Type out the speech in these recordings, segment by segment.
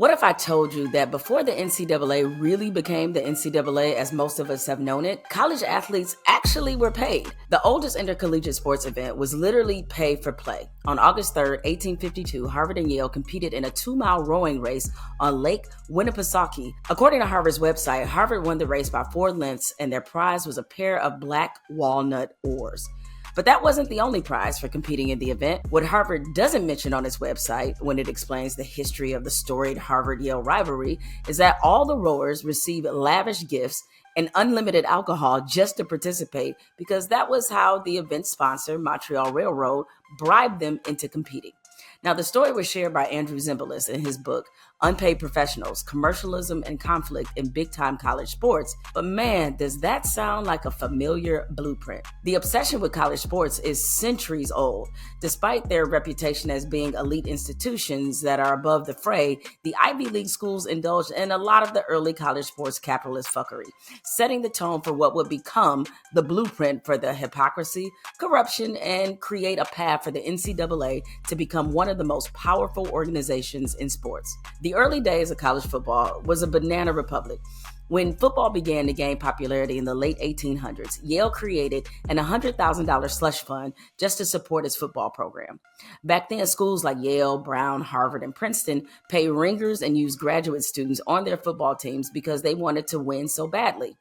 What if I told you that before the NCAA really became the NCAA as most of us have known it, college athletes actually were paid? The oldest intercollegiate sports event was literally pay for play. On August 3rd, 1852, Harvard and Yale competed in a 2-mile rowing race on Lake Winnipesaukee. According to Harvard's website, Harvard won the race by 4 lengths and their prize was a pair of black walnut oars. But that wasn't the only prize for competing in the event. What Harvard doesn't mention on its website when it explains the history of the storied Harvard-Yale rivalry is that all the rowers received lavish gifts and unlimited alcohol just to participate because that was how the event sponsor, Montreal Railroad, bribed them into competing. Now, the story was shared by Andrew Zimbalist in his book, Unpaid Professionals, Commercialism and Conflict in Big-Time College Sports. But man, does that sound like a familiar blueprint. The obsession with college sports is centuries old. Despite their reputation as being elite institutions that are above the fray, the Ivy League schools indulged in a lot of the early college sports capitalist fuckery, setting the tone for what would become the blueprint for the hypocrisy, corruption, and create a path for the NCAA to become one of the most powerful organizations in sports. The early days of college football was a banana republic. When football began to gain popularity in the late 1800s, Yale created an $100,000 slush fund just to support its football program. Back then, schools like Yale, Brown, Harvard, and Princeton paid ringers and used graduate students on their football teams because they wanted to win so badly.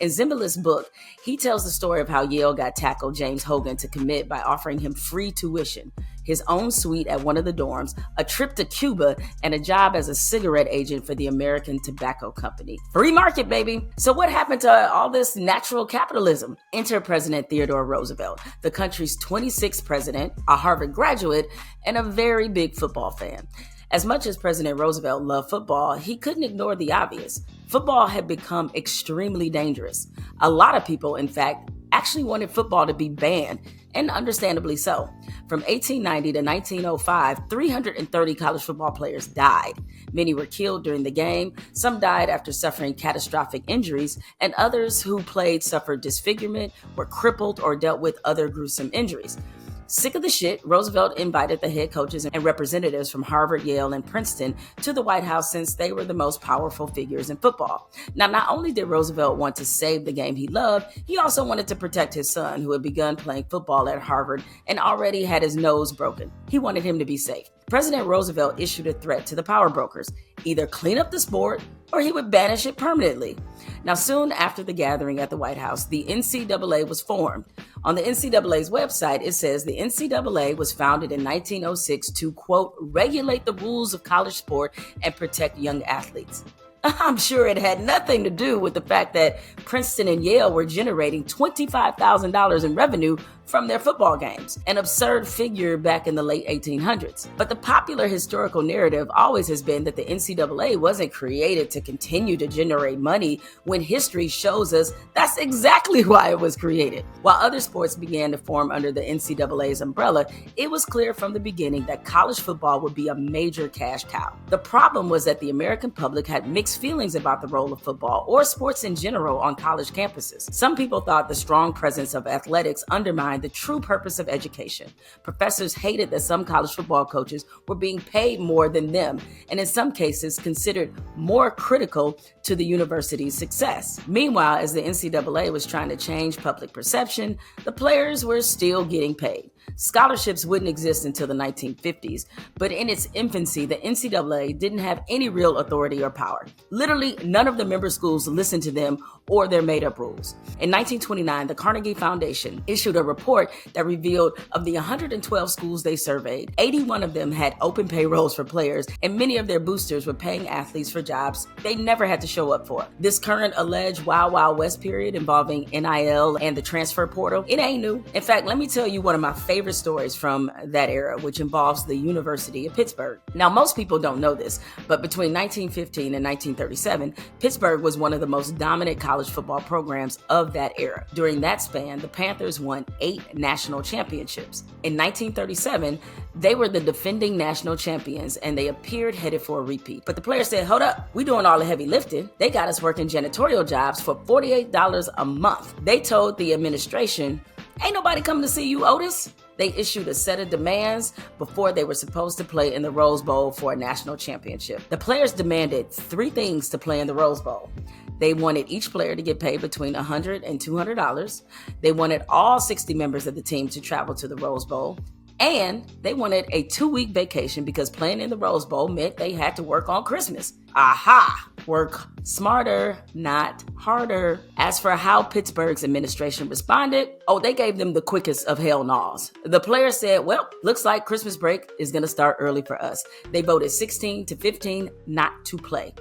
In Zimbalist's book, he tells the story of how Yale got tackle James Hogan to commit by offering him free tuition, his own suite at one of the dorms, a trip to Cuba, and a job as a cigarette agent for the American Tobacco Company. Free market, baby. So what happened to all this natural capitalism? Enter President Theodore Roosevelt, the country's 26th president, a Harvard graduate, and a very big football fan. As much as President Roosevelt loved football, he couldn't ignore the obvious. Football had become extremely dangerous. A lot of people, in fact, actually wanted football to be banned, and understandably so. From 1890 to 1905, 330 college football players died. Many were killed during the game, some died after suffering catastrophic injuries, and others who played suffered disfigurement, were crippled, or dealt with other gruesome injuries. Sick of the shit, Roosevelt invited the head coaches and representatives from Harvard, Yale, and Princeton to the White House since they were the most powerful figures in football. Now, not only did Roosevelt want to save the game he loved, he also wanted to protect his son, who had begun playing football at Harvard and already had his nose broken. He wanted him to be safe. President Roosevelt issued a threat to the power brokers: either clean up the sport or he would banish it permanently. Now, soon after the gathering at the White House, the NCAA was formed. On the NCAA's website, it says the NCAA was founded in 1906 to, quote, regulate the rules of college sport and protect young athletes. I'm sure it had nothing to do with the fact that Princeton and Yale were generating $25,000 in revenue from their football games, an absurd figure back in the late 1800s. But the popular historical narrative always has been that the NCAA wasn't created to continue to generate money, when history shows us that's exactly why it was created. While other sports began to form under the NCAA's umbrella, it was clear from the beginning that college football would be a major cash cow. The problem was that the American public had mixed feelings about the role of football or sports in general on college campuses. Some people thought the strong presence of athletics undermined the true purpose of education. Professors hated that some college football coaches were being paid more than them, and in some cases considered more critical to the university's success. Meanwhile, as the NCAA was trying to change public perception, the players were still getting paid. Scholarships wouldn't exist until the 1950s, but in its infancy, the NCAA didn't have any real authority or power. Literally, none of the member schools listened to them or their made-up rules. In 1929, the Carnegie Foundation issued a report that revealed of the 112 schools they surveyed, 81 of them had open payrolls for players, and many of their boosters were paying athletes for jobs they never had to show up for. This current alleged Wild Wild West period involving NIL and the transfer portal, it ain't new. In fact, let me tell you one of my favorite stories from that era, which involves the University of Pittsburgh. Now, most people don't know this, but between 1915 and 1937, Pittsburgh was one of the most dominant college football programs of that era. During that span, the Panthers won 8 national championships. In 1937, they were the defending national champions, and they appeared headed for a repeat. But the players said, hold up, we doing all the heavy lifting. They got us working janitorial jobs for $48 a month. They told the administration, ain't nobody coming to see you, Otis. They issued a set of demands before they were supposed to play in the Rose Bowl for a national championship. The players demanded 3 things to play in the Rose Bowl. They wanted each player to get paid between $100 and $200. They wanted all 60 members of the team to travel to the Rose Bowl. And they wanted a 2-week vacation because playing in the Rose Bowl meant they had to work on Christmas. Aha! Work smarter, not harder. As for how Pittsburgh's administration responded, they gave them the quickest of hell no's. The players said, well, looks like Christmas break is going to start early for us. They voted 16-15 not to play.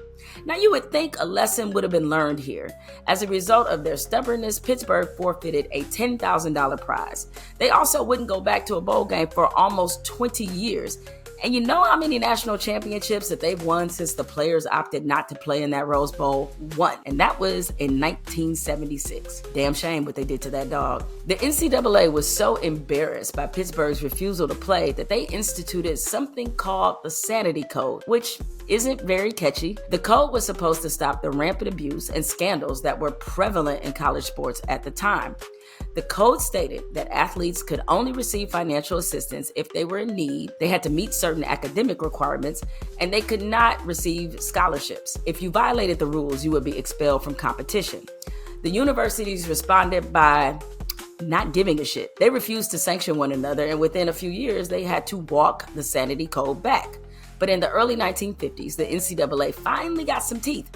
Now, you would think a lesson would have been learned here. As a result of their stubbornness, Pittsburgh forfeited a $10,000 prize. They also wouldn't go back to a bowl game for almost 20 years. And you know how many national championships that they've won since the players opted not to play in that Rose Bowl? 1. And that was in 1976. Damn shame what they did to that dog. The NCAA was so embarrassed by Pittsburgh's refusal to play that they instituted something called the Sanity Code, which isn't very catchy. The code was supposed to stop the rampant abuse and scandals that were prevalent in college sports at the time. The code stated that athletes could only receive financial assistance if they were in need, they had to meet certain academic requirements, and they could not receive scholarships. If you violated the rules, you would be expelled from competition. The universities responded by not giving a shit. They refused to sanction one another, and within a few years, they had to walk the Sanity Code back. But in the early 1950s, the NCAA finally got some teeth.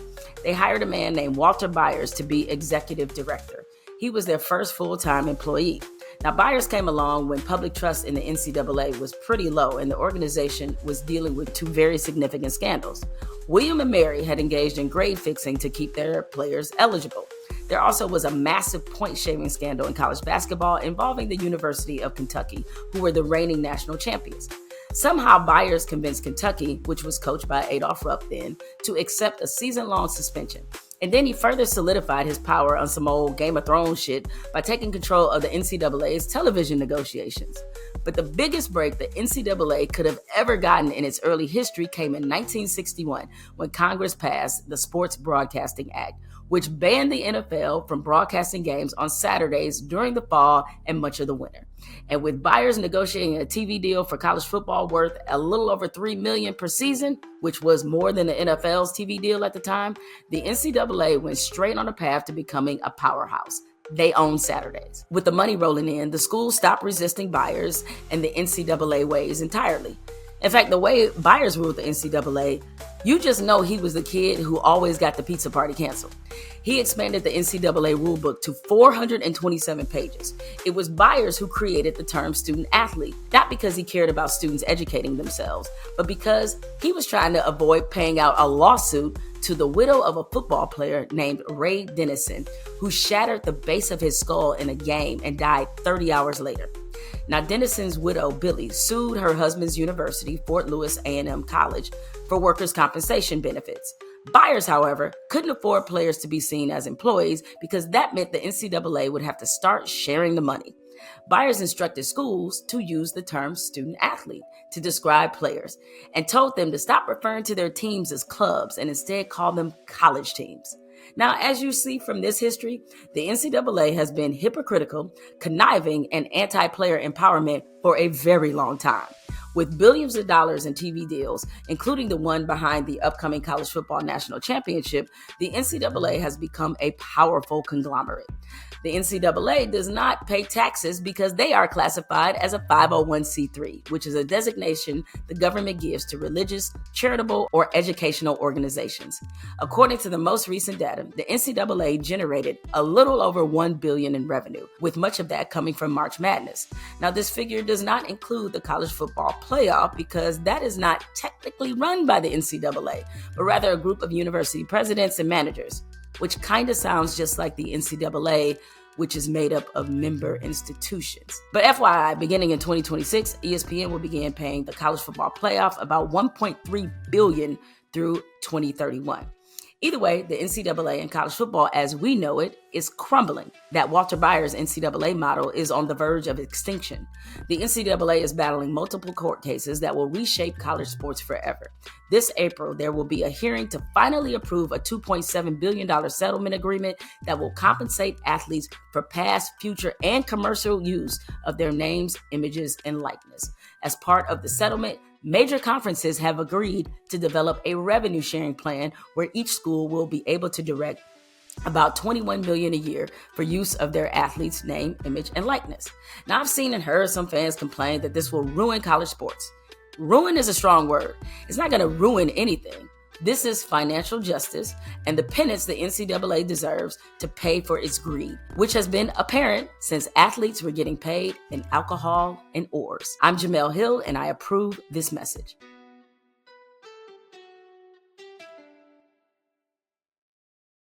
They hired a man named Walter Byers to be executive director. He was their first full-time employee. Now, Byers came along when public trust in the NCAA was pretty low and the organization was dealing with 2 very significant scandals. William and Mary had engaged in grade fixing to keep their players eligible. There also was a massive point-shaving scandal in college basketball involving the University of Kentucky, who were the reigning national champions. Somehow, Byers convinced Kentucky, which was coached by Adolph Rupp then, to accept a season-long suspension. And then he further solidified his power on some old Game of Thrones shit by taking control of the NCAA's television negotiations. But the biggest break the NCAA could have ever gotten in its early history came in 1961 when Congress passed the Sports Broadcasting Act, which banned the NFL from broadcasting games on Saturdays during the fall and much of the winter. And with Byers negotiating a TV deal for college football worth a little over $3 million per season, which was more than the NFL's TV deal at the time, the NCAA went straight on a path to becoming a powerhouse. They own Saturdays. With the money rolling in, the schools stopped resisting Byers and the NCAA ways entirely. In fact, the way Byers ruled the NCAA, you just know he was the kid who always got the pizza party canceled. He expanded the NCAA rulebook to 427 pages. It was Byers who created the term student athlete, not because he cared about students educating themselves, but because he was trying to avoid paying out a lawsuit to the widow of a football player named Ray Dennison, who shattered the base of his skull in a game and died 30 hours later. Now, Dennison's widow, Billy, sued her husband's university, Fort Lewis A&M College, for workers' compensation benefits. Byers, however, couldn't afford players to be seen as employees because that meant the NCAA would have to start sharing the money. Byers instructed schools to use the term student athlete to describe players and told them to stop referring to their teams as clubs and instead call them college teams. Now, as you see from this history, the NCAA has been hypocritical, conniving, and anti-player empowerment for a very long time. With billions of dollars in TV deals, including the one behind the upcoming college football national championship, the NCAA has become a powerful conglomerate. The NCAA does not pay taxes because they are classified as a 501c3, which is a designation the government gives to religious, charitable, or educational organizations. According to the most recent data, the NCAA generated a little over $1 billion in revenue, with much of that coming from March Madness. Now, this figure does not include the college football playoff because that is not technically run by the NCAA, but rather a group of university presidents and managers, which kind of sounds just like the NCAA, which is made up of member institutions. But FYI, beginning in 2026, ESPN will begin paying the college football playoff about $1.3 billion through 2031. Either way, the NCAA and college football as we know it is crumbling. That Walter Byers NCAA model is on the verge of extinction. The NCAA is battling multiple court cases that will reshape college sports forever. This April, there will be a hearing to finally approve a $2.7 billion settlement agreement that will compensate athletes for past, future, and commercial use of their names, images, and likeness. As part of the settlement, major conferences have agreed to develop a revenue sharing plan where each school will be able to direct about $21 million a year for use of their athletes' name, image, and likeness. Now, I've seen and heard some fans complain that this will ruin college sports. Ruin is a strong word. It's not going to ruin anything. This is financial justice and the penance the NCAA deserves to pay for its greed, which has been apparent since athletes were getting paid in alcohol and oars. I'm Jemele Hill, and I approve this message.